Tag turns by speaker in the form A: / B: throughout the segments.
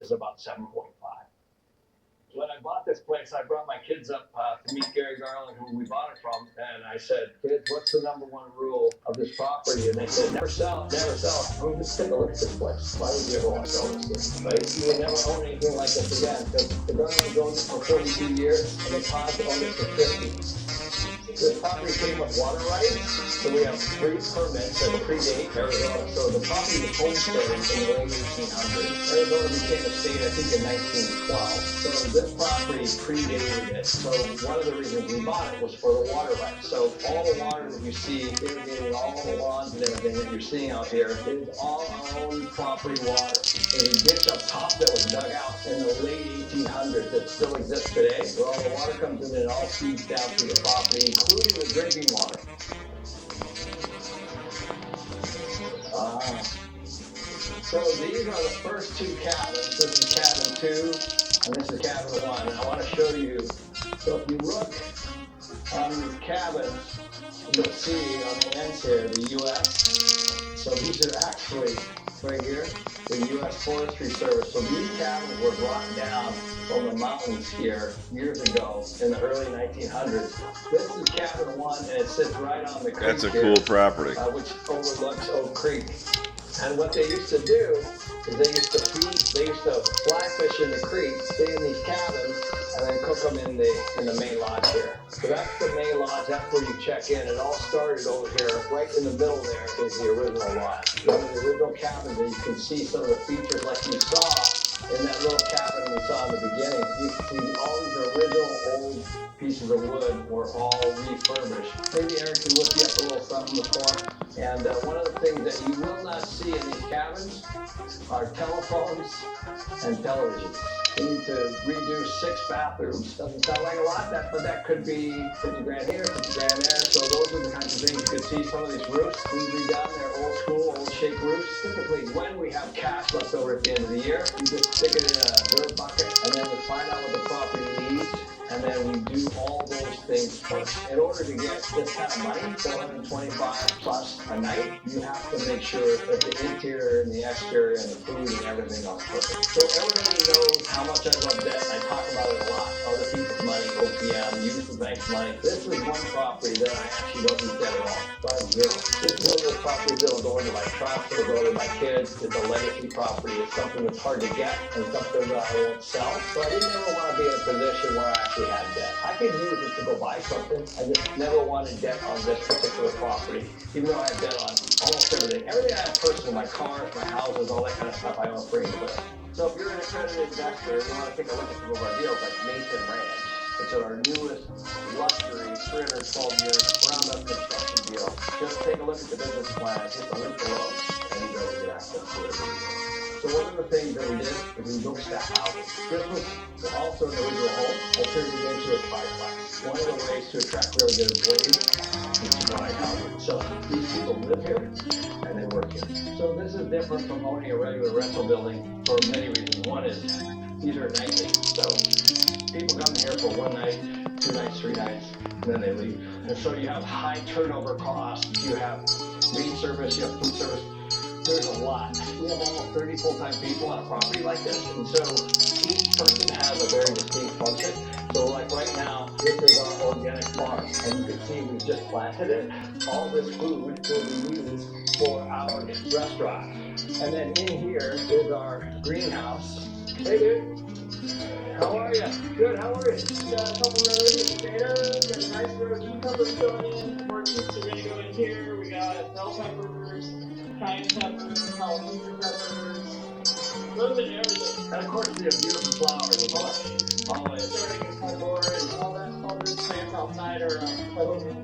A: is about 7.5. When I bought this place, I brought my kids up to meet Gary Garland, who we bought it from, and I said, "Kids, what's the number one rule of this property?" And they said, "Never sell it, never sell it." I mean, just take a look at this place. Why would you ever want to sell this thing, right? You would never own anything like this again, because the Garlands owned it for 42 years, and the Tods owned it for 50. This property came with water rights, so we have 3 permits that predate Arizona. So the property was homesteaded in the late 1800s. Arizona became a state, I think, in 1912. So this property predated it. So one of the reasons we bought it was for the water rights. So all the water that you see irrigating all the lawns and everything that you're seeing out here is all our own property water. There's a ditch up top that was dug out in the late 1800s that still exists today, where all the water comes in and it all feeds down through the property, including the drinking water. So these are the first 2 cabins. This is cabin 2, and this is cabin 1. And I want to show you. So if you look on these cabins, you'll see on the ends here the U.S. So these are actually right here, the U.S. Forestry Service. So these cabins were brought down from the mountains here years ago in the early 1900s. This is cabin 1, and it sits right on the creek.
B: That's a cool property.
A: Which overlooks Oak Creek. And what they used to do is they used to fly fish in the creek, stay in these cabins, and then cook them in the main lodge here. So that's the main lodge, that's where you check in. It all started over here, right in the middle there is the original lodge. One of the original cabins, and you can see some of the features like you saw in that little cabin we saw in the beginning. You can see all these original old pieces of wood were all refurbished. Maybe Eric can lift you up a little something before. And one of the things that you will not see in these cabins are telephones and televisions. We need to redo 6 bathrooms. Doesn't sound like a lot, but that could be 50 grand here, 50 grand there. So those are the kinds of things you could see. Some of these roofs we redone. They're old school, old shape roofs. Typically, when we have cash left over at the end of the year, we just stick it in a dirt bucket, and then we find out what the property needs. And then we do all those things first. In order to get this kind of money, $425 plus a night, you have to make sure that the interior and the exterior and the food and everything else perfect. So everybody knows how much I love debt, and I talk about it a lot. Other people's money, OPM, use the bank's money. This is one property that I actually don't use debt at all. So I have 0. This is one of those properties that will go into my trust, it'll go to my kids. It's a legacy property. It's something that's hard to get and something that I won't sell. So I didn't ever want to be in a position where I actually had debt. I could use it to go buy something. I just never wanted debt on this particular property, even though I have debt on almost everything. Everything I have personal, my cars, my houses, all that kind of stuff I own free.
C: So if you're an accredited investor and you want to take a look at some of our deals like Mason Ranch, which is our newest luxury 312-year ground-up construction deal, just take a look at the business plan, hit the link below, and you go get access to it.
A: So one of the things that we did is we built staff housing. This was also an original home. I turned it into a triplex. One of the ways to attract really good employees is to provide housing. So these people live here and they work here. So this is different from owning a regular rental building for many reasons. One is these are nightly. So people come here for 1 night, 2 nights, 3 nights, and then they leave. And so you have high turnover costs. You have meat service, you have food service. There's a lot. We have almost 30 full-time people on a property like this, and so each person has a very distinct function. So like right now, this is our organic farm, and you can see we've just planted it. All this food will be used for our restaurant. And then in here is our greenhouse. Hey dude, how are you? Good, how are you?
D: Got a couple rows of potatoes, got a nice row of cucumbers going in, more roots are gonna go in here, we got bell peppers, cayenne peppers, jalapeno peppers, a little bit of everything.
A: And of course we have beautiful flowers as well. Always.
D: Starting in my board and all those plants outside are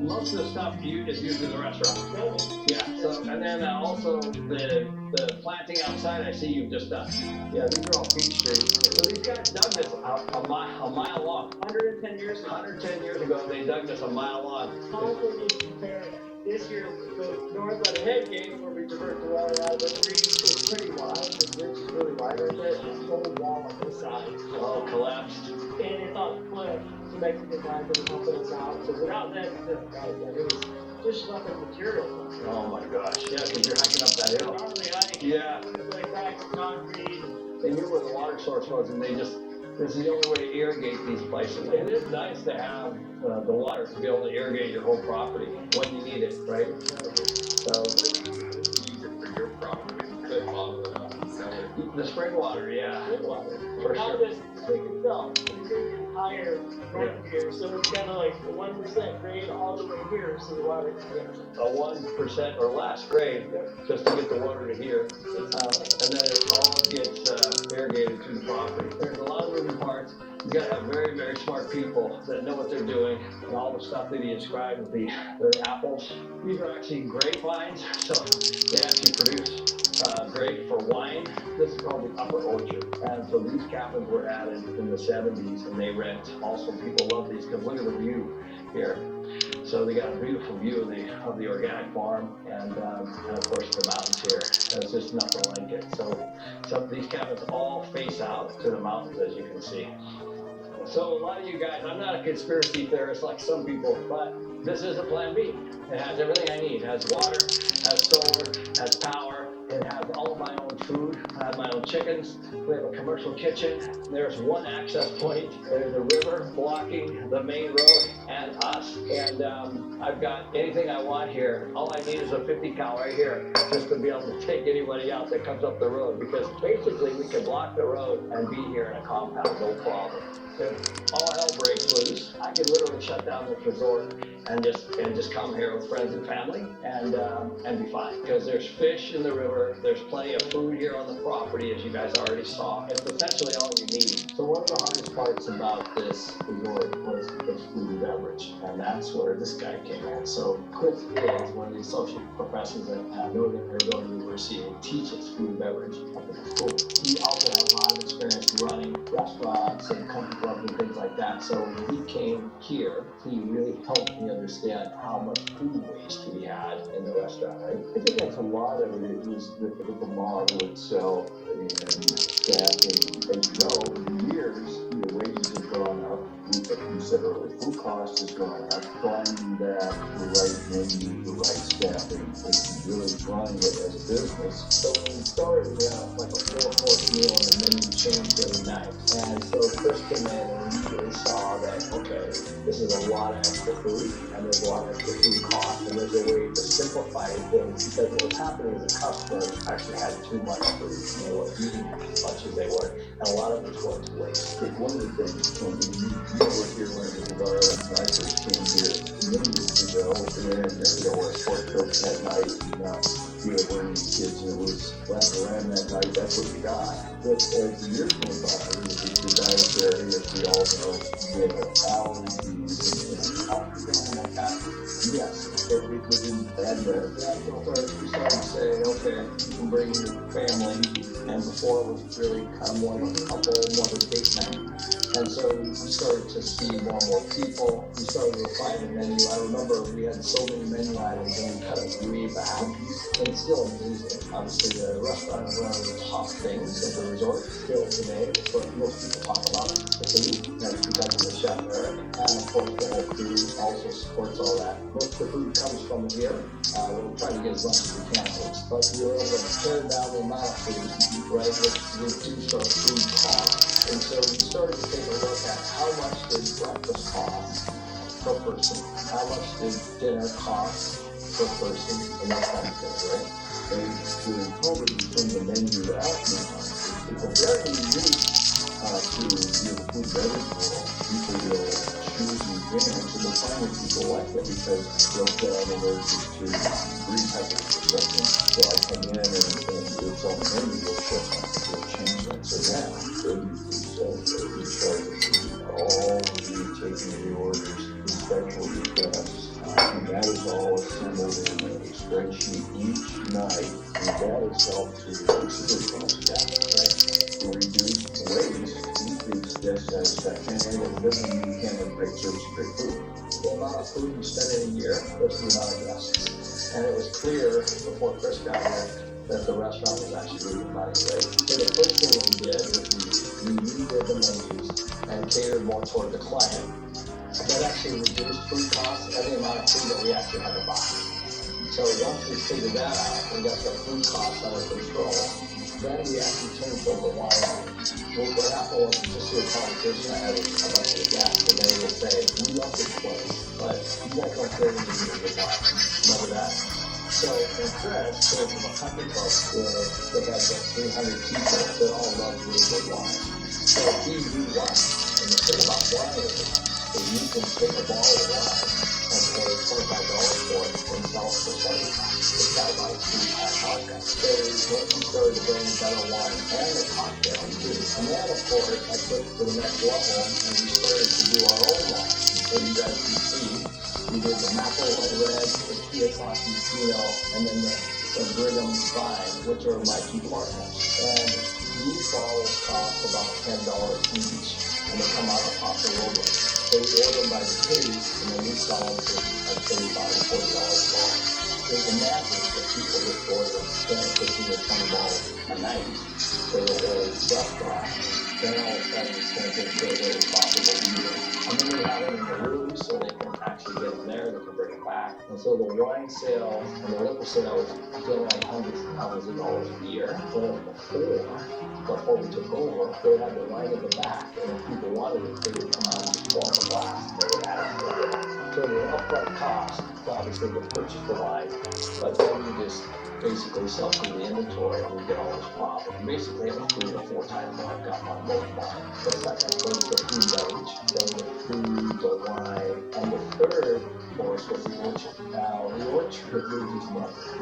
A: Most of the stuff is used in the restaurant.
D: building.
A: Yeah, so, and then also the planting outside, I see you've just done. Yeah, these are all peach trees. So these guys dug this a mile long.
D: 110 years ago.
A: 110 years ago, they dug this a mile long.
D: Also need to compare this year, the north by the head gate where we divert the water out of the creek is pretty wide. The ditch is really wide right there. There's a whole wall on this side.
A: Oh, collapsed.
D: And it's on the cliff to make it good guys that are helping us out. So without them, it was just nothing material.
A: Oh my gosh, yeah, because you're hiking up that hill.
D: Normally,
A: Yeah.
D: it's like back of concrete,
A: They knew where the water source was, and this is the only way to irrigate these places. It is nice to have the water to be able to irrigate your whole property when you need it, right? So
B: Use it for your problem. Could bottle it up and sell it.
A: the spring water, yeah,
D: Good water.
A: for
D: Not
A: sure.
D: this creek itself, but it's getting higher north of here, so it's kind of like the 1% grade all the way here, so the water can get
A: A 1% or less grade just to get the water to here, and then it all gets irrigated to the property. There's a lot of moving parts. You gotta have very, very smart people that know what they're doing, and all the stuff that he described with the apples. These are actually grapevines, so they actually produce grape for wine. This is called the Upper Orchard, and so these cabins were added in the 70s, and they rent. Also, people love these because look at the view here. So they got a beautiful view of the organic farm, and of course the mountains here. There's just nothing like it. So these cabins all face out to the mountains, as you can see. So a lot of you guys, I'm not a conspiracy theorist like some people, but this is a plan B. It has everything I need. It has water, has solar, has power. It has all of my own food. I have my own chickens. We have a commercial kitchen. There's one access point. There's a river blocking the main road and us. And I've got anything I want here. All I need is a 50 cal right here just to be able to take anybody out that comes up the road. Because basically we can block the road and be here in a compound, no problem. If all hell breaks loose, I could literally shut down this resort and just come here with friends and family and be fine. Because there's fish in the river, there's plenty of food here on the property, as you guys already saw. It's essentially all you need. So one of the hardest parts about this resort was the food and beverage, and that's where this guy came in. So Chris is one of the associate professors at Northern Arizona University and teaches food and beverage up at the school. He also has a lot of experience running restaurants and country clubs and things like that. So when he came here, he really helped me understand how much food waste we had in the restaurant, right?
E: I think that's a lot of it. It was the model itself and staffing. As you know, over the years, wages have gone up. You said earlier, food cost has gone up. Finding that the right menu, the right staffing, it's really running it as a business.
A: So when we started, we had like a 4-course meal and the menu changed every night. And so Chris came in and immediately saw that, okay, this is a lot of extra food and there's a lot of extra food cost and there's a way to simplify things because what was happening is the customers actually had too much food and they weren't eating as much as they were. And a lot of it's going to waste.
E: It's one of the things when you were here when it was Navarro and I first came here many years ago, and there were sports coach that night, and you were wearing these kids, and it was wrapped around that night, that's what you got. But as the years went by, the dietary, as we all know, the allergies and
A: Something like that.
E: yes, it was in bad weather.
A: Yeah, so first we started to say, okay, you can bring your family, and before it was really kind of more of a couple, more of a date night. And so we started to see more and more people. We started to refine the menu. I remember we had so many menu items and we kind of way back. And it's still amazing. Obviously, the restaurant is one of the top things at the resort still today. It's what most people talk about, the food. That's because of the chef Eric. And of course, the whole food also supports all that. Most of the food comes from here. We'll try to get as much as we can. But we were able to pare down the amount of food, right, which reduced our food cost. And so we started to take a look at how much did breakfast cost per person, how much did dinner cost per person, and that kind of thing, right?
E: And to probably from the menu out now, it's a very unique to the food beverage world. People will choose and jams, and they'll find that people like that because they'll say I'm allergic to green peppers or something. So I come in and it's on the menu, they'll show up, they'll change that. So now, they're in charge of all the taking the orders, the special requests, and that is all assembled in a spreadsheet each night, and that is helped to reduce the food cost down, right? To reduce waste, increase guest satisfaction, and it doesn't mean you can't have great service and great food.
A: The amount of food we spend in a year versus the amount of guests. And it was clear before Chris got here that the restaurant was actually losing money, right? So the first thing we did was we redid the menus and catered more toward the client. That actually reduced food costs and the amount of food that we actually had to buy. So once we figured that out, we got the food costs under control, then we actually turned to the wine. What happened was just through a conversation I had with a bunch of guests, and they would say, we love this place, but you guys don't care when you need a good wine. Remember that? So in Chris came from a country club where they had like 300 people that all loved really good wine. So he knew wine. And the thing about wine is you can take a bottle of wine and pay $25 for it and sell it for $75. It's got about a 3-pack vodka. So once we started to bring better wine and the cocktails too. And then of course I took it to the next level and we started to do our own wine. So you guys can see we did the Maple Red, the Kiyosaki Pinot, and then the Brigham Fine, which are my two partners. And these bottles cost about $10 each, and they come out of Paso Robles. So we order them by the case, and then we sell them for like $35 to $40 a bottle. There's a magic that people just order $10 to $15 to $20 a night for the whole restaurant. Then all of a sudden it's going to get to a very profitable year. And then we have them in the room so they can actually get them there, they can bring it back. And so the wine sale and the liquor sales generate hundreds of thousands of dollars a year. Whereas before we took over, they had the wine in the back, and if people wanted it, they would come out and just pour up a glass, and they would add it to it. So the upfront cost, obviously, to purchase the wine, but then you just basically sell through the inventory and we get all this profit. You basically have a 3 or 4 times markup on both wine. The second was the food beverage, then the food, the wine, and the third, of course, was the orchard. Now, the orchard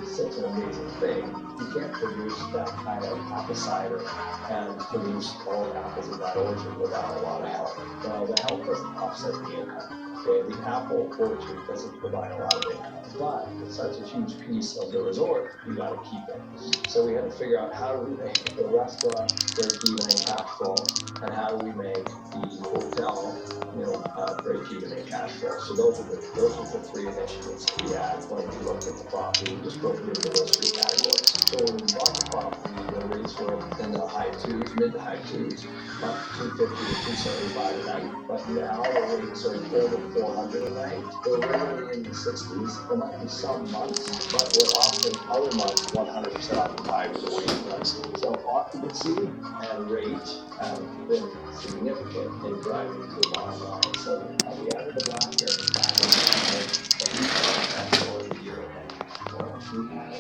A: is such an amazing thing. You can't produce that kind of apple cider and produce all the apples in that orchard without a lot of help. Now, the help doesn't offset the income. Okay, the apple orchard doesn't provide a lot of income, but it's such a huge piece of the resort, you got to keep it. So we had to figure out how do we make the restaurant break even in cash flow, and how do we make the hotel, break even in cash flow. So those are the 3 initiatives we had when we looked at the property. We just broke it into those 3 categories. So when we bought the property, the rates were in the high 2s, mid to high 2s, about $250 to $275 a night. But now the rates are over $400 a night. They're literally in the 60s. There might be some months, but we're often other months 100% occupied with the waiting price. So occupancy and rate have been significant in driving to the bottom line. So we added the black here and back for a year ahead. Well, we had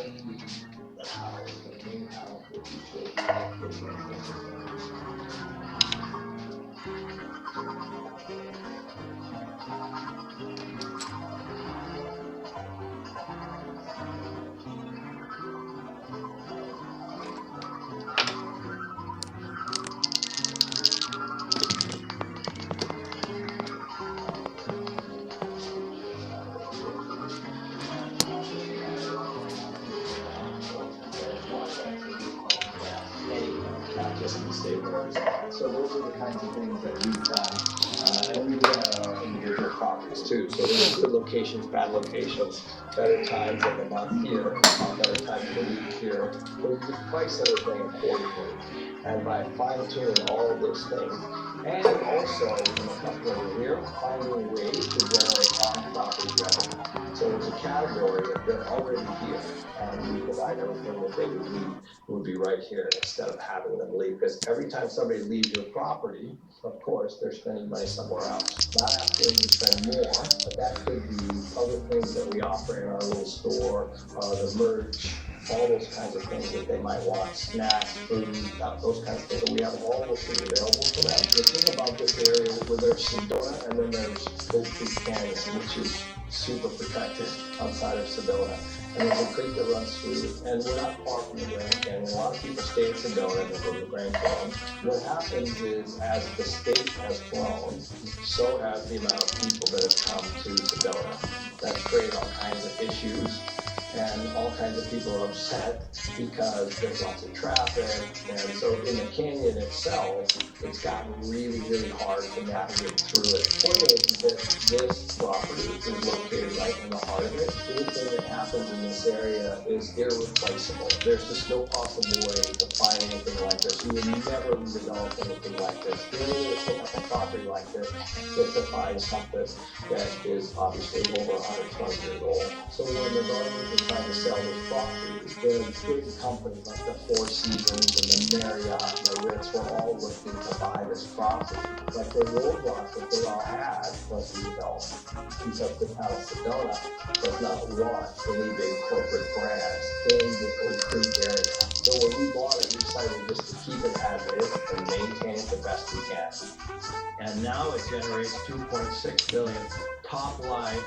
A: the house, the main house, which is So those are the kinds of things that we've done, and we do that on our individual properties too. So there's good locations, bad locations, better times of the month here, better times of the week here. But we just price everything accordingly, and by fine-tuning all of those things, and also in the company over here, finding ways to generate on-property revenue. So there's a category that they're already here, and we provide everything that they would need would be right here instead of having them leave. Because every time somebody leaves your property, of course, they're spending money somewhere else. Not asking them to spend more, but that could be other things that we offer in our little store, the merch, all those kinds of things that they might want, snacks, food, those kinds of things. So we have all those things available to them. The thing about this area where there's Sedona and then there's Oak Creek Canyon, which is super protected outside of Sedona. And there's a creek that runs through, and we're not far from the Grand Canyon. A lot of people stay in Sedona and go to the Grand Canyon. What happens is, as the state has grown, so has the amount of people that have come to Sedona. That's created all kinds of issues, and all kinds of people are upset because there's lots of traffic. And so in the canyon itself, it's gotten really, really hard to navigate through it. The point is that this property is located right in the heart of it. Anything that happens in this area is irreplaceable. There's just no possible way to find anything like this. You would never develop anything like this. The only way to pick up a property like this is to find something that is obviously over 120 years old. So when the garden trying to sell this property. The big companies like the Four Seasons and the Marriott and the Ritz were all looking to buy this property. Like the roadblock that they all had was the development, because the town of Sedona does not want any big corporate brands in the Oak Creek area. So when we bought it, we decided just to keep it as is and maintain it the best we can. And now it generates 2.6 billion top line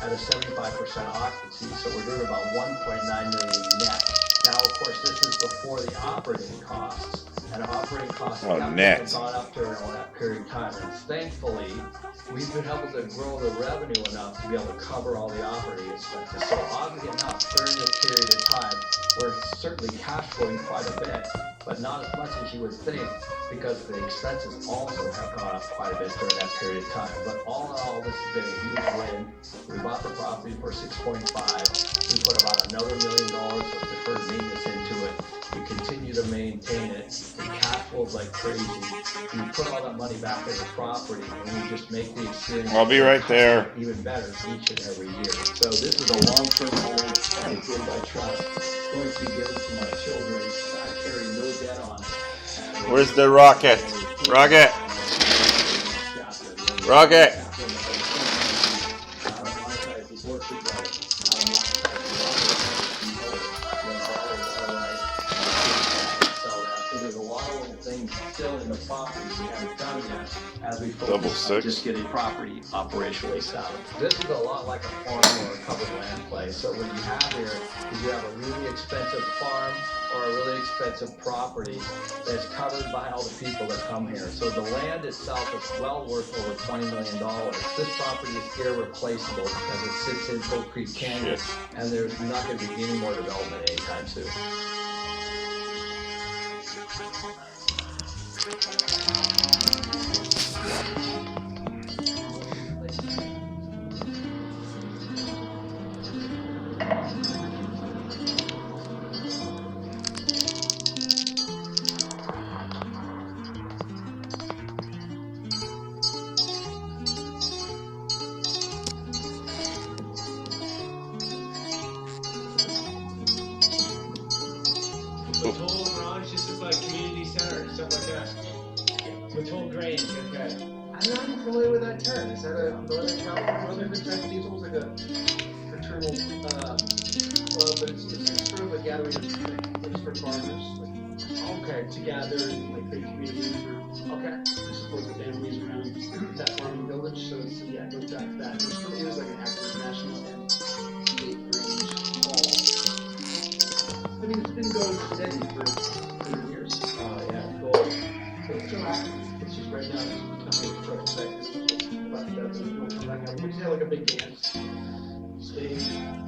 A: at a 75% occupancy. So we're doing about 1.9 million net. Now, of course, this is before the operating costs. And operating costs have gone up during all that period of time. And thankfully, we've been able to grow the revenue enough to be able to cover all the operating expenses. So oddly enough, during this period of time, we're certainly cash flowing quite a bit, but not as much as you would think, because the expenses also have gone up quite a bit during that period of time. But all in all, this has been a huge win. We bought the property for 6.5. We put about another $1 million of deferred maintenance into it. We continue to maintain it. The cash flows like crazy. We put all that money back in the property, and we just make the experience.
F: I'll be right there.
A: Even better each and every year. So this is a long-term hold. It's in my trust. It's going to be given to my children. I carry no debt on it.
F: Where's the rocket? Rocket! Rocket!
A: Still in the property we haven't done yet as we
F: Double
A: focus on
F: six.
A: just getting property operationally sound. This is a lot like a farm or a covered land play. So what you have here is you have a really expensive farm or a really expensive property that's covered by all the people that come here. So the land itself is well worth over $20 million. This property is irreplaceable because it sits in Oak Creek Canyon, and there's not going to be any more development anytime soon.
G: Mattole Garage, this is like community center, stuff like that. Mattole Grange, okay.
C: I'm not familiar with that term. Is that a Northern California type deal? It's almost like a fraternal club, but it's sort of a gathering of place for farmers.
G: Okay, to gather and like create communities or
C: Okay.
G: to support the families around that farming village. So it's, yeah, it goes back to that. There's still is like an active national and state range all. I mean, it's been going steady for 30 years.
C: Oh yeah, cool.
G: So it's still active. It's just right now it's becoming a retrospective. But that's we'll come back up. We just had like a big dance. Stage.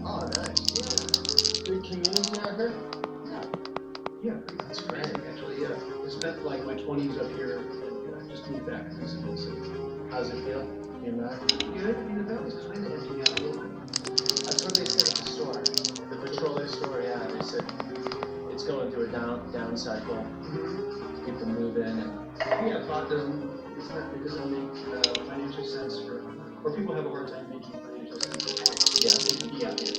C: Oh, nice.
G: Good community out here. Yeah,
C: That's great.
G: actually, yeah. I spent like my 20s up here and I just moved back recently, so how's it feel?
C: Being back?
G: Good, I mean, the valley's kind of emptying out a little bit.
C: That's what they said at the store. The petroleum store, yeah. They said it's going through a down cycle. People move in and
G: Yeah, thought it doesn't make financial sense or people have a hard time making financial sense.
C: yeah.
G: To be out here.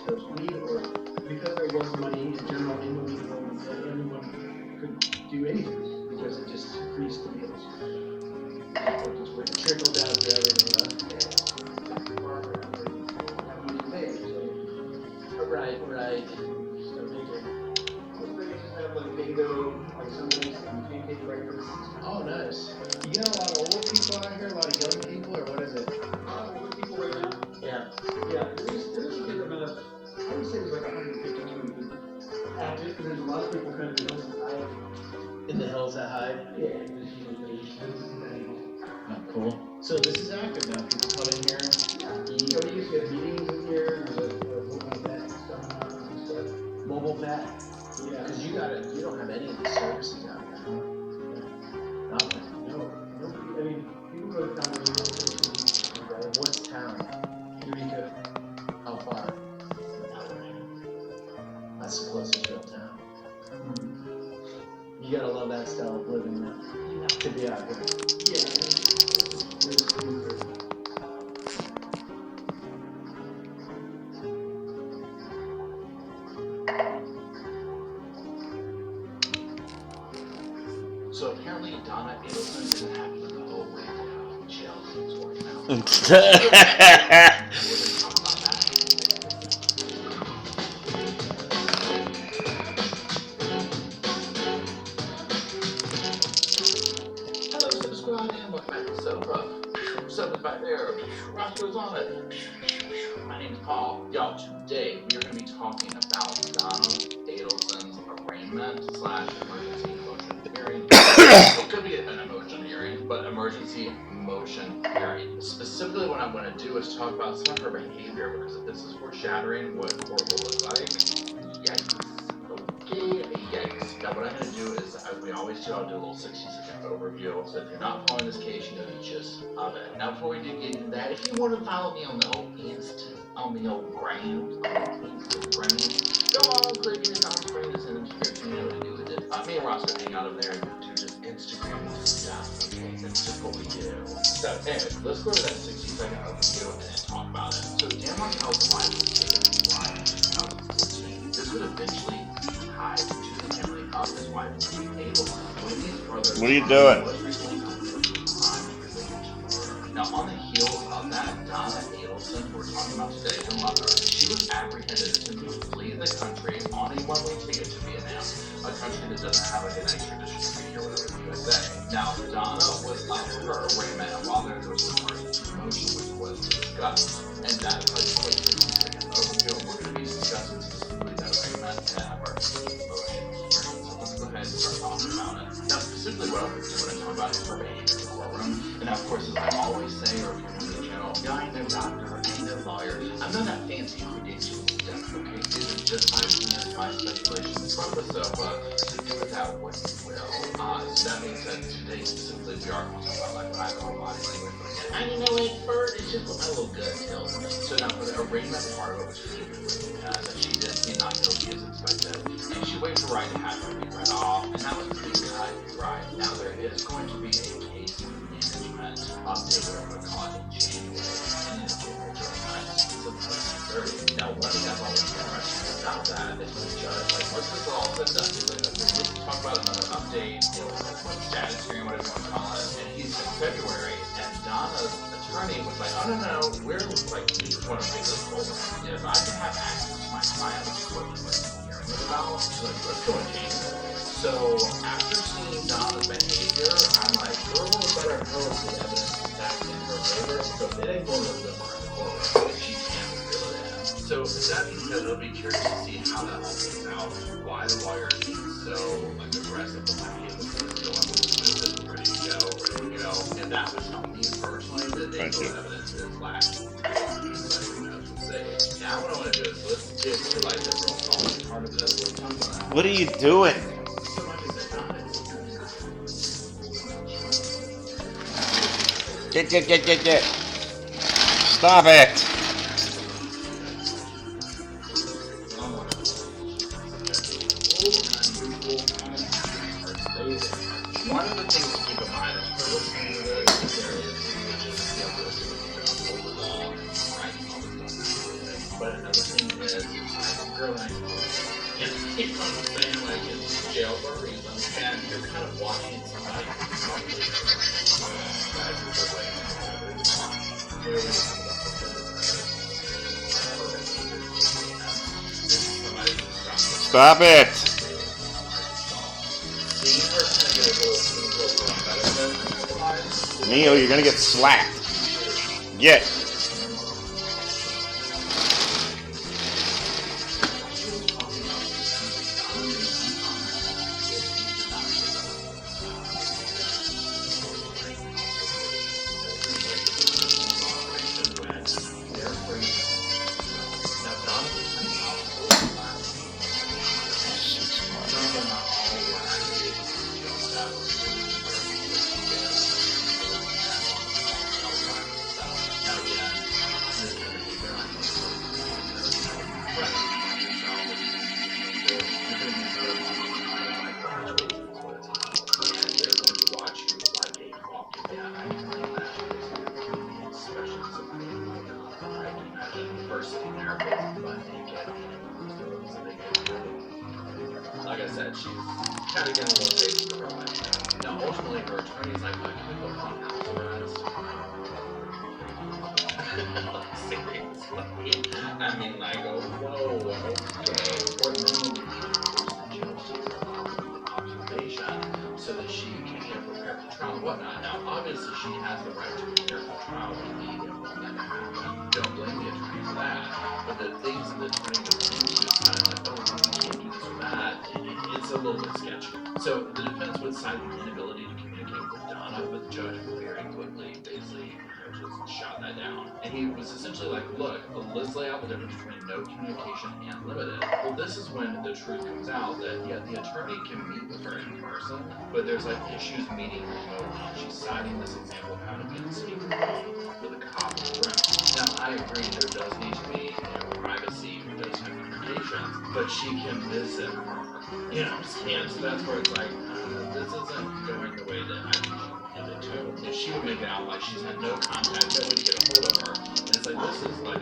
G: There's weed or because there was money in general in the weed world, that everyone could do anything because it just increased the deals. So it just went trickle down to everything.
C: Right.
G: So they just have like bingo, like Sundays and pancake breakfast.
C: Oh, nice.
G: You get a lot of old people out here, a lot of young people, or what is it? Old people right now.
C: Yeah.
G: Yeah, there's a good amount of, I would say there's like 150 people active, because there's a lot of people kind of
C: In the hills that high.
G: Yeah.
C: Oh, cool. So this is active now. People come in here.
G: You know, you used to get meetings in here, there's a mobile vet and stuff.
C: Mobile vet.
G: Yeah.
C: Because you don't have any of the services out here. Nothing.
G: No, I mean, people go down to the
C: What's town?
G: Eureka.
C: How far? That's the closest real town. You gotta love that style of living now. To be out here.
G: Yeah. There's
H: Adelson isn't happy with the whole Rainbow jail thing's working out. We're gonna talk about that. Hello, Super Squad, and welcome back to Sofa. Sofa's back there. Roscoe's on it. My name's Paul. Y'all, today we are going to be talking about Donna Adelson's arraignment / emergency motion hearing. It could be an emotion hearing, but emergency motion hearing. Specifically, what I'm going to do is talk about some of her behavior, because if this is foreshadowing what court will look like, yikes. Okay, yikes. Now, what I'm going to do is, as we always do, I'll do a little 60-second overview. So if you're not following this case, you know the gist of it. Now, before we do get into that, if you want to follow me on the old grams, go on, click it on screen, it's in the description, you know what to do with it. Me and Roscoe hang out over there and do just Instagram stuff, okay? That's just what we do. So, anyways, let's go to that 60-second overview and then talk about it. So, Denmark Health Life was taken to life in 2014. This would eventually be tied to the family of his wife, Adelson.
F: What are you doing?
H: Now, on the heels of that, Donna Adelson, who we're talking about today, her mother, she was apprehended to flee the country on a one-way ticket to Vietnam, a country that doesn't have like an extradition treaty or whatever the USA. Now, Donna was up for her arraignment, and while there was an emergency motion which was discussed, and that's like a quick 60-second overview. We're going to be discussing specifically that arraignment and emergency motion. So let's go ahead and start talking about it. Now, specifically what I'm going to talk about is her behavior in the courtroom. And of course, as I always say, or if you're new to the channel, I ain't no doctor, I ain't no lawyer. I'm not that fancy credentials stuff, okay? This is just my opinion, my speculation from the sofa, to do with that what you will. So that means that today specifically we are talking about like what I call body language. But again, I ain't no expert, it's just what my little gut tells me. So now for the arraignment part of it, which is that she did not guilty as expected, and she waived her right to have her be read off, and that was pretty cut right. Now there is going to be a case management update, we're going to call it in January, and it's January 29th, so it's 30. Now one thing that's always interesting about that is when the judge, like, once this is all said and done, he's like, okay, let's talk about another update, you know, what status hearing, whatever you want to call it, and he's in February, and Donna's attorney was like, oh no, we're like, we just want to make this whole, you know, if I can have access to my client, which is what we're hearing about, she's like, let's go in January. So after seeing Donna's behavior, I'm like, girl, better hold the evidence back in her favor, so it ain't going to look good for her in the courtroom if she can't reveal it in. So that being said, it'll be curious to see how that all plays out, why the lawyer is so like aggressive with my case is going with ready to go, and that would tell me personally that they know evidence is lacking. Now what I want to do is let's get to like the real solid part of this.
F: What are you doing? Get. Stop it.
H: One of the things to keep in mind is for listening to this, there is over law and writing all this stuff. But another thing is, girl, you know what I'm saying? Like, it's jail for a reason, and you're kind of watching somebody
F: Stop it. Neil, you're gonna get slapped. Get.
H: Like I said, she's kind of getting a little crazy for her life now. Now, ultimately, her attorney's like, I could go on house arrest. Seriously. I mean, I go, whoa, okay. Ordinarily, observation so that she can get prepared for trial and whatnot. Now, obviously, she has the right to prepare for trial when the media won't let it happen. Don't blame the attorney for that. But the things that the attorney goes into is kind of like, oh, you can't do this or that. It's a little bit sketchy. So the defense would cite the inability to communicate with Donna, but the judge very quickly basically just shot that down. And he was essentially like, look, let's lay out the difference between no communication and limited. Well, this is when the truth comes out that, yeah, the attorney can meet with her in person, but there's like issues meeting remotely. She's citing this example of having to be in the speaker phone with a cop in the room. Now, I agree there does need to be, privacy for those kind of communications, but she can visit her, and so that's where it's like, this isn't going the way that I think she wanted it to. If she would make it out like she's had no contact, no way to get a hold of her, and it's like, this is like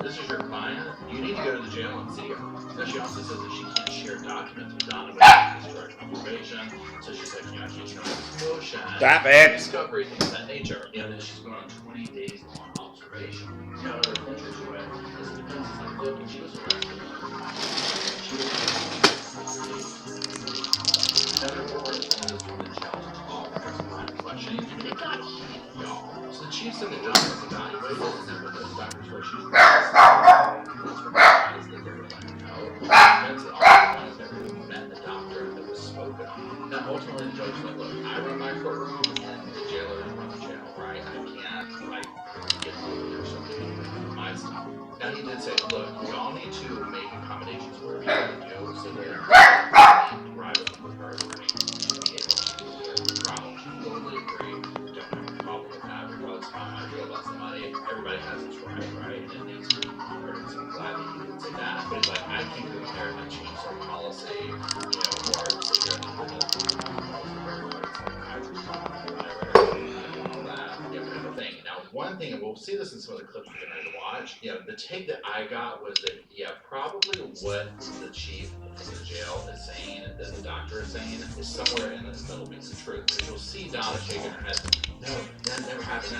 H: this is your client, you need to go to the jail and see her. Now, she also says that she can't share documents with Donna without this direct observation, so she's like, I can't show this motion.
F: Stop it.
H: Discovery, things of that nature. That she's going on 20 days long observation. Another picture to it is the defense is like, look, when she was arrested, she was another report is from the jail to talk. There's a line of questioning. So the chief said that John was evaluated and with those doctors where she's surprised that they were letting go. That's all the ones that really met the doctor that was spoken on. Now, ultimately, the judge said, look, I run my courtroom and the jailer runs the jail, right? I can't, get over or something with my stuff. Now, he did say, look, we all need to make accommodations where we can do so that right with her attorney to be able to do their trial. She totally agree. Don't have a problem with that because I feel about somebody. Everybody has its right? And it needs to be heard. So I'm glad that he didn't say that. But he's like, I can't go there and change our policy, or sit there and all that. Thing. Now, one thing, and we'll see this in some of the clips we're getting ready to watch, the take that I got was that, probably what the chief of the jail is saying, that the doctor is saying, is somewhere in the middle piece of truth. Because you'll see Donna shaking her head, no, that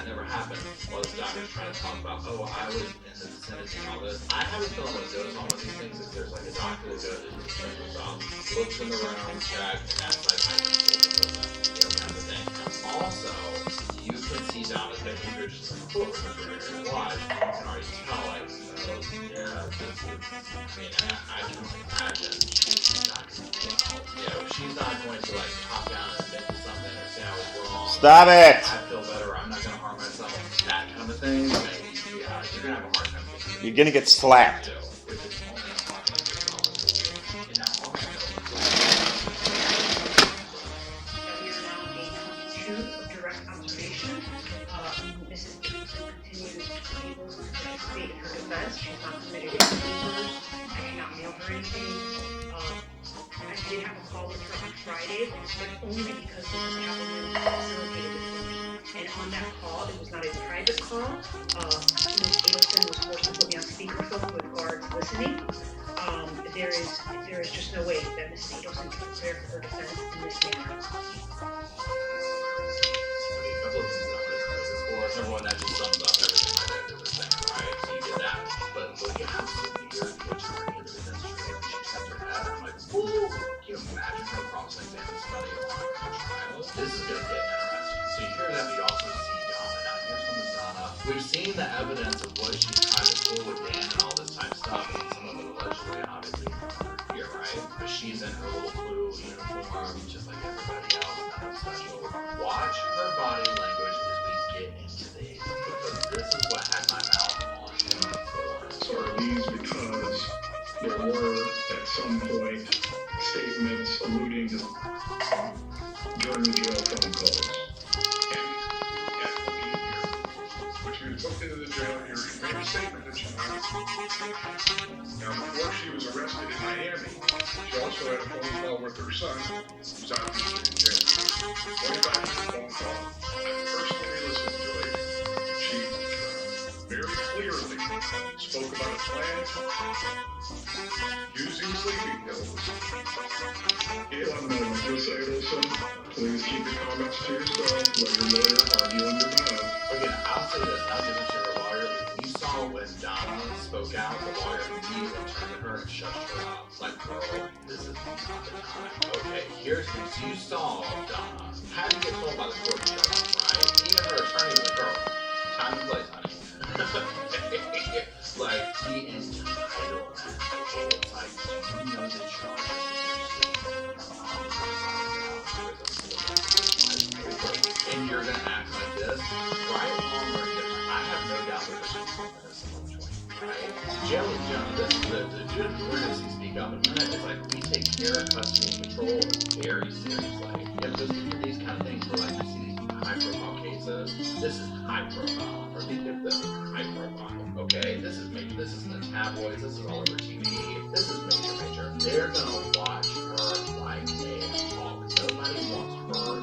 H: never happened. While this doctor's trying to talk about, oh, I was in the vicinity and all this. I have a feeling what goes on with these things is there's like a doctor that goes and just checks out, looks in the room, check, and that's like, I can kind of thing. Also, you can see Donna's behavior just in the courtroom if you're watch. You can already tell, like, I can only imagine she's not going to she's not going to, like, hop down and admit to something or say I was wrong.
F: Stop it.
H: I feel better, I'm not going to harm myself. That kind of thing, you're going to have a hard time thinking.
F: You're gonna get slapped.
I: She's not committed any papers. I did not mail her anything. I did have a call with her on Friday, but only because this was happening facilitated with me. And on that call, it was not a private call. Ms. Adelson was forced to put me on speakerphone with guards listening. There is just no way that Mrs. Adelson can prepare for her defense in this manner.
H: Number one, that just sums up everything my dad was saying, right? So you get that. But look at how severe the attorney is in this trial. She kept her head. I'm like, woo! Can you imagine her cross-examining somebody on a trial? This is going to get interesting. So you hear that, but you also see Donna. Now, here's from Donna. We've seen the evidence of what she's trying to pull with Dan and all this type of stuff. And some of it allegedly, obviously, here, right? But she's in her little blue uniform, just like everybody else. Nothing special. Watch her body language as we get into these, because this is what had my mouth on before.
E: So are these because there were at some point statements alluding to during the jail phone calls?
J: When she was booked into the jail here, she made a statement that she wanted to. Now, before she was arrested in Miami, she also had a phone call with her son, who's obviously in jail. 45-minute phone call. I personally listened to it. She very clearly spoke about a plan using sleeping pills.
E: One moment, Miss Adelson. Please keep your comments to yourself. Let your lawyer argue on your behalf.
H: Again, I'll say this, not giving to her lawyer, but you saw when Donna spoke out, the lawyer immediately turned to her and shut her up. Like, girl, this is not the time. Okay, here's the so you saw Donna had to get told by the court to shut up, right? Even her attorney was a girl. Time and place, honey. Like, the entitlement. It's like, you know the charges and you're gonna act like this, right, wrong, or different. I have no doubt that there's some choice, right? Jail is young. The judge emergency speak up in a minute. It's like we take care of custody and control very seriously. If there's these kind of things where like you see these high profile cases, this is high profile. Or this is high profile. Okay, this is major. This is in the tabloids. This is all over TV. This is major. They're gonna watch her like a hawk. Nobody wants her.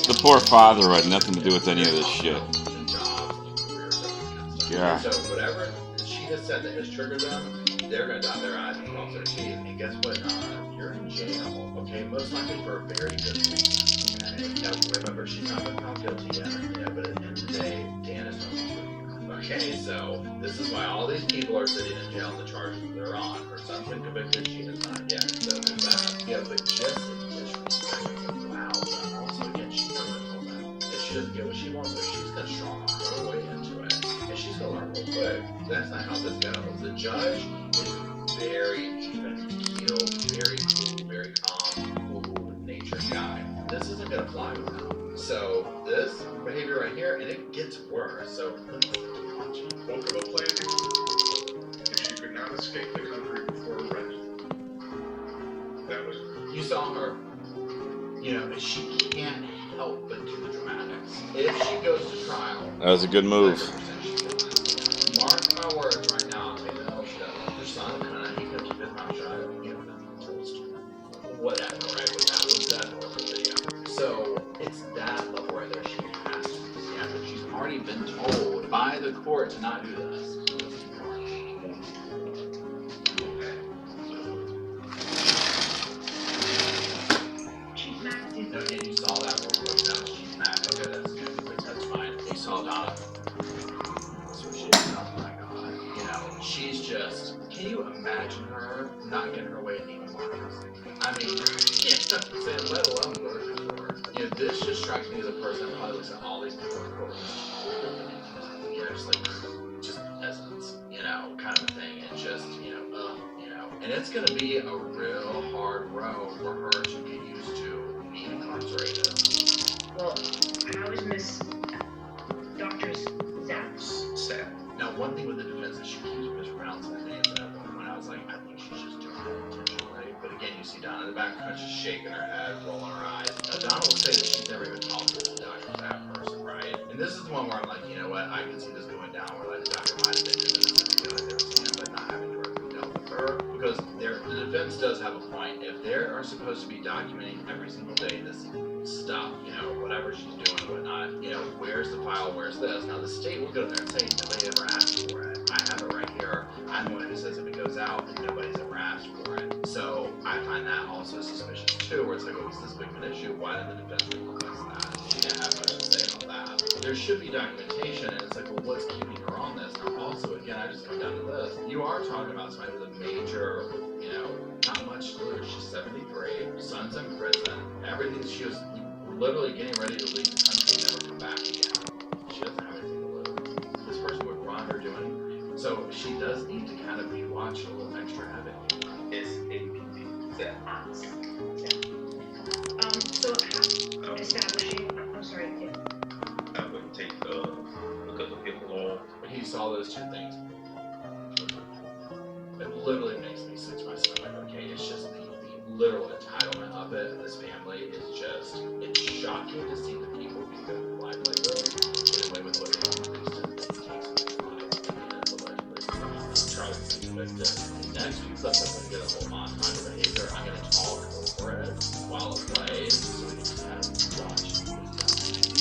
F: The poor father had nothing to do with any of this shit. Yeah.
H: So whatever she has said that has triggered them, they're gonna dot their I's and cross their T's. And guess what? You're in jail. Okay, most likely for a very good reason. Okay. Now remember, she's not been found guilty yet. Yeah, but at the end of the day, Dan is no longer. Okay, so this is why all these people are sitting in jail on the charges they're on. Her son's been convicted, she has not yet. So there's that. Yeah, but just in disrespect, it's like, wow. But also, again, she's never told them. If she doesn't get what she wants, so she's gonna strong arm her way into it. And she's gonna learn real quick. That's not how this goes. The judge is very even keeled, very cool, very calm, cool-natured guy. This isn't gonna fly with him. So this behavior right here, and it gets worse. So
J: Spoke of a plan if she could not escape the country before arrest. That was
H: you saw her. You know, she can't help but do the dramatics. If she goes to trial,
F: That was a good move.
H: mark my words right now, I'll tell you the hell she does. Her son, he could keep his mouth shut, you know, toast. Whatever, right? But that was that horrible video. So it's that level right there. She has to be scared. She's already been told by the court to not do this. No, again, you saw that real quick. Now she's mad. Okay, that's fine. You saw Donna. That's what she is. Oh my god. You know, she's just. Can you imagine her not getting her way in Neiman Marcus? I mean, let alone grocery store. You know, this just strikes me as a person that probably looks at all these people in court. You know, just like, just peasants, you know, kind of a thing. And just, you know, and it's gonna be a real hard road for her to get used to being incarcerated.
I: Well, how is Miss Doctor's Zapp?
H: Now, one thing with the defense is she keeps mispronouncing the names, and at one point I was like, I think she's just doing it intentionally. But again, you see Donna in the background, she's shaking her head, rolling her eyes. Now, Donna will say that she's never even talked to the Dr. Zapp person, right? And this is the one where I'm like, you know what, I can see this going down, where like the doctor might have been in this, but not having directly dealt with her. Because the defense does have a point. If they are supposed to be documenting every single day this stuff, you know, whatever she's doing and whatnot, you know, where's the file, where's this? Now, the state will go there and say, nobody ever asked for it. I have it right here. I'm the one who says if it goes out, and nobody's ever asked for it. So, I find that also suspicious, too, where it's like, oh, is this big of an issue? Why did the defense request that? She didn't have much to say about that. There should be documentation, and it's like, well, what's keeping her on this? Now, also, again, I just come down to this. You are talking about somebody with a major, you know, not much to lose. She's 73, son's in prison, everything. She was literally getting ready to leave the country and never come back again. She doesn't have anything to lose. This person would run or do anything. So she does need to kind of be watched a little extra heavy.
I: So how establishing, I'm sorry, yeah.
B: I would take because of his law.
H: When he saw those two things, it literally makes me sick to my stomach. Okay, it's just the literal entitlement of it. This family is just, it's shocking to see the people who live like this get away with what they want. Charlie's convicted. Next few clips, I'm going to get a whole montage of behavior. I'm going to talk over it while it plays, so we can just kind of watch.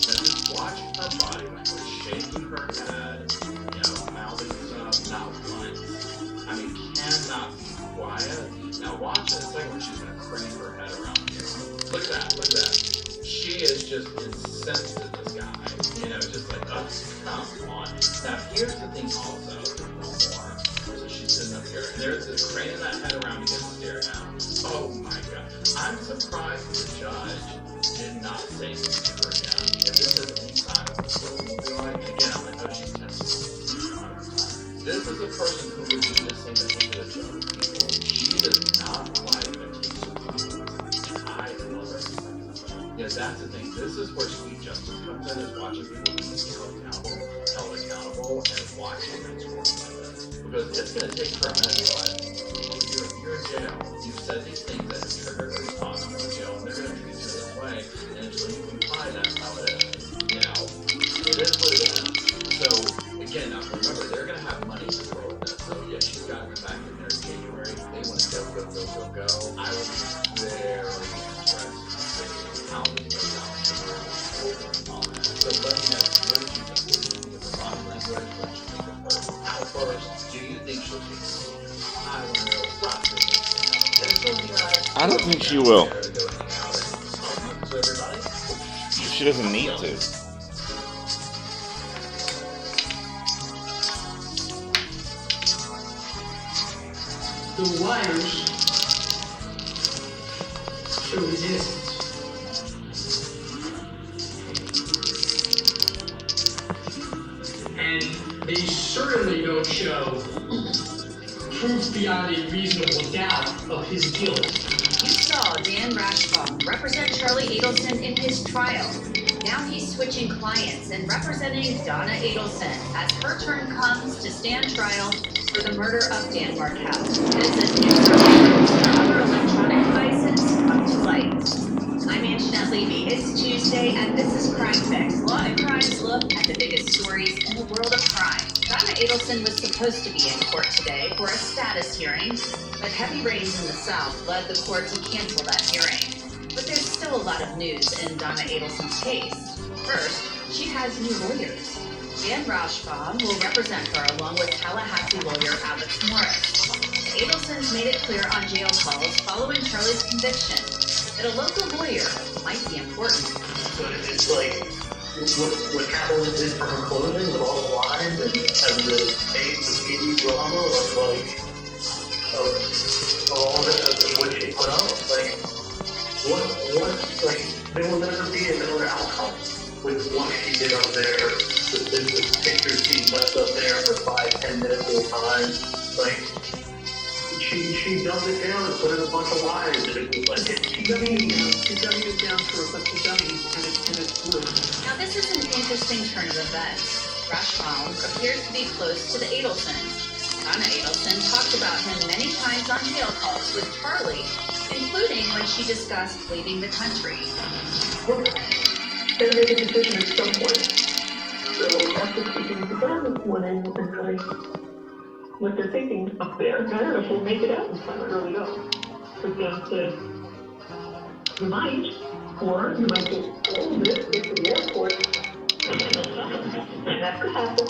H: Now, just watch her body language, shaking her head, you know, mouthing stuff, not once. I mean, cannot just incensed at this guy. You know, just like, oh, come on. Now, here's the thing also, there's no more. So she's sitting up here, and there's this craning that head around to get the stare down. Oh my God. I'm surprised the judge did not say something to her again. If this is any time of the court, we'll be like, again, I'm like, oh, she's testing. This is a person who would do the same thing to the judge. She does not like imitation. I love her. Yeah, that's the thing. This is where sweet justice comes in, is watching people be held accountable, and watching them score like this. Because it's going to take her a minute, but you're in jail. You've said these things that have triggered a response in the jail, and they're going to treat you this way, and until you comply, that's how it is. You know, it is what it is. So, again, now remember, they're going to have money to throw at this. So, yeah, she's got to go back in there in January. They want to go. I will be very interested to see how these go down. So, let me know, what did you think? What did you think of the body language? What did you think of her outburst? Do you think she'll take I want to know lots of things.
F: I don't think she will. She doesn't need to.
G: The wires show resistance. And they certainly don't show proof beyond a reasonable doubt of his guilt.
K: You saw Dan Rashbaum represent Charlie Adelson in his trial. Now he's switching clients and representing Donna Adelson as her turn comes to stand trial for the murder of Dan Markel. It is as new surveillance and other electronic devices come to light. I'm Anjanette Levy. It's Tuesday, and this is Crime Fix. Law and Crime's look at the biggest stories in the world of crime. Donna Adelson was supposed to be in court today for a status hearing, but heavy rains in the South led the court to cancel that hearing. But there's still a lot of news in Donna Adelson's case. First, she has new lawyers. Dan Rashbaum will represent her along with Tallahassee lawyer Alex Morris. The Adelsons made it clear on jail calls following Charlie's conviction that a local lawyer might be important.
C: But it's like what Catherine did for her clothing with all the lines and the fake, the TV drama of like all of it, of what she put out. Like what like there will never be another outcome with what she did up there, the pictures she left up there for 5-10 minutes at a time. Like she dumbed it down and put in a bunch of lies, and it was like she dumbed it down for a bunch of dummies, and it's true.
K: Now this is an interesting turn of events. Rashbaum appears to be close to the Adelsons. Donna Adelson talked about him many times on jail calls with Charlie, including when she discussed leaving the country.
C: Look, they're making a decision at some point. So after speaking to them this morning and really what they're thinking up there, I don't know if we'll make it out in time. I really don't. But them said, you might, or you might just hold this, get to the airport, and that could happen.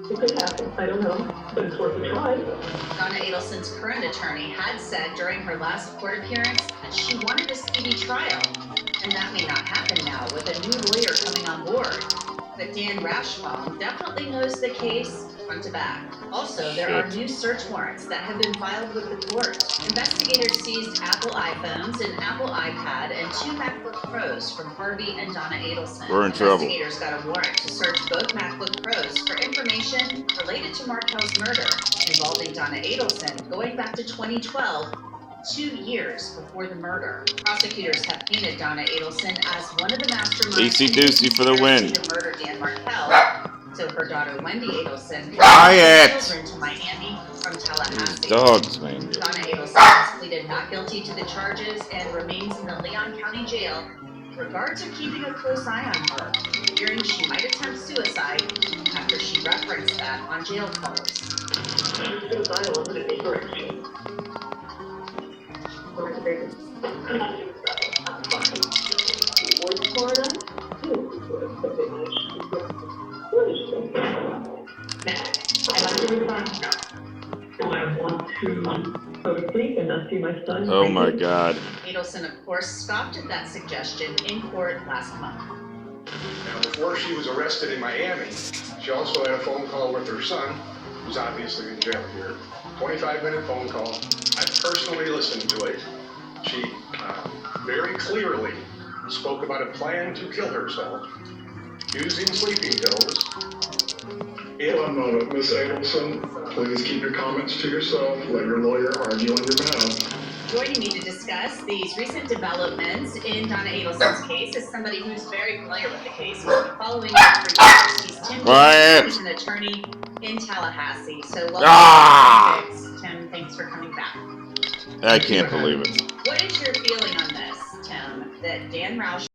C: It could happen. I don't know, but it's worth a try.
K: Donna Adelson's current attorney had said during her last court appearance that she wanted a speedy trial, and that may not happen now with a new lawyer coming on board. But Dan Rashbaum definitely knows the case front to back. Also, there are new search warrants that have been filed with the court. Investigators seized Apple iPhones, an Apple iPad, and 2 MacBook Pros from Harvey and Donna Adelson.
F: We're in trouble.
K: Investigators got a warrant to search both MacBook Pros for information related to Markel's murder involving Donna Adelson going back to 2012. 2 years before the murder. Prosecutors have painted Donna Adelson as one of the masterminds
F: AC-doocy for the win.
K: to murder Dan Markel. So her daughter Wendy Adelson
F: Quiet.
K: children to Miami from Tallahassee.
F: These dogs, man.
K: Donna Adelson has pleaded not guilty to the charges and remains in the Leon County Jail. Her guards are keeping a close eye on her, fearing she might attempt suicide after she referenced that on jail calls.
C: Suicidal isn't any correction. And I really want to
D: sleep and not see my son.
F: Oh my God.
K: Adelson, of course, scoffed at that suggestion in court last month.
J: Now, before she was arrested in Miami, she also had a phone call with her son, who's obviously in jail here. 25-minute phone call. I personally listened to it. She very clearly spoke about a plan to kill herself using sleeping pills.
E: One moment, Miss Adelson. Please keep your comments to yourself. Let your lawyer argue on your behalf.
K: Joining me to discuss these recent developments in Donna Adelson's case is somebody who's very familiar with the case. He's been following it for years. He's Tim
F: Quiet.
K: He's an attorney in Tallahassee. So welcome
F: Ah!
K: to Fix. Tim, thanks for coming back.
F: I can't believe it.
K: What is your feeling on this, Tim, that Dan Roush